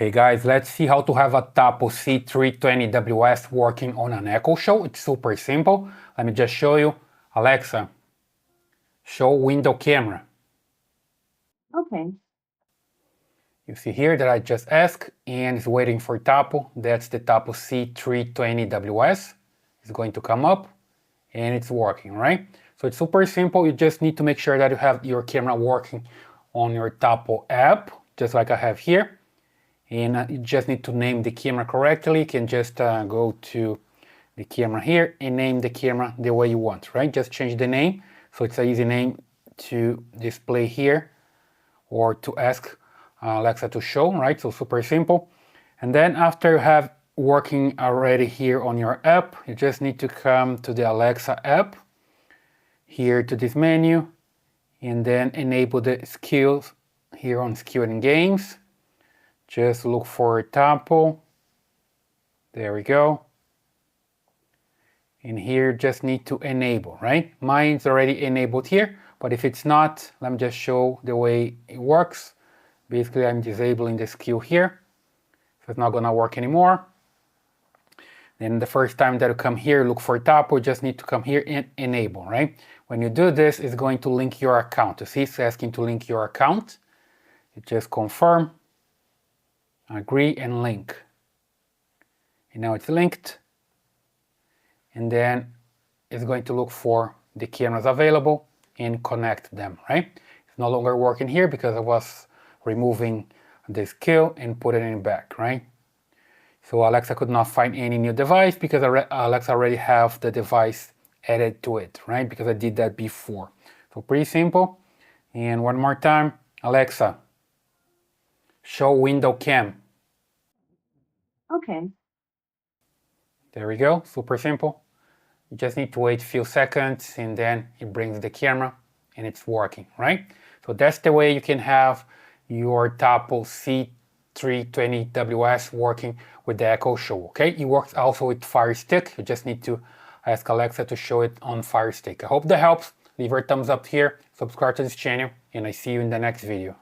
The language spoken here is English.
Hey guys, let's see how to have a Tapo C320WS working on an Echo Show. It's super simple. Let me just show you. Alexa, show window camera. Okay. You see here that I just asked and it's waiting for Tapo. That's the Tapo C320WS. It's going to come up and it's working, right? So it's super simple. You just need to make sure that you have your camera working on your Tapo app, just like I have here. And you just need to name the camera correctly. You can just go to the camera here and name the camera the way you want, right? Just change the name so it's an easy name to display here or to ask Alexa to show, right? So super simple. And then after you have working already here on your app, you just need to come to the Alexa app, here to this menu, and then enable the skills here on skill and games. Just look for Tapo. There we go. And here just need to enable, right? Mine's already enabled here, but if it's not, let me just show the way it works. Basically, I'm disabling the skill here. So it's not gonna work anymore. Then the first time that you come here, look for Tapo, you just need to come here and enable, right? When you do this, it's going to link your account. You see, it's asking to link your account. You just confirm, agree, and link. And now it's linked. And then it's going to look for the cameras available and connect them, right? It's no longer working here because I was removing the skill and putting it back, right? So Alexa could not find any new device because Alexa already have the device added to it, right? Because I did that before. So pretty simple. And one more time, Alexa, show window cam. Okay. There we go, super simple. You just need to wait a few seconds and then it brings the camera and it's working, right? So that's the way you can have your Tapo C320WS working with the Echo Show, okay? It works also with FireStick. You just need to ask Alexa to show it on FireStick. I hope that helps. Leave a thumbs up here, subscribe to this channel, and I see you in the next video.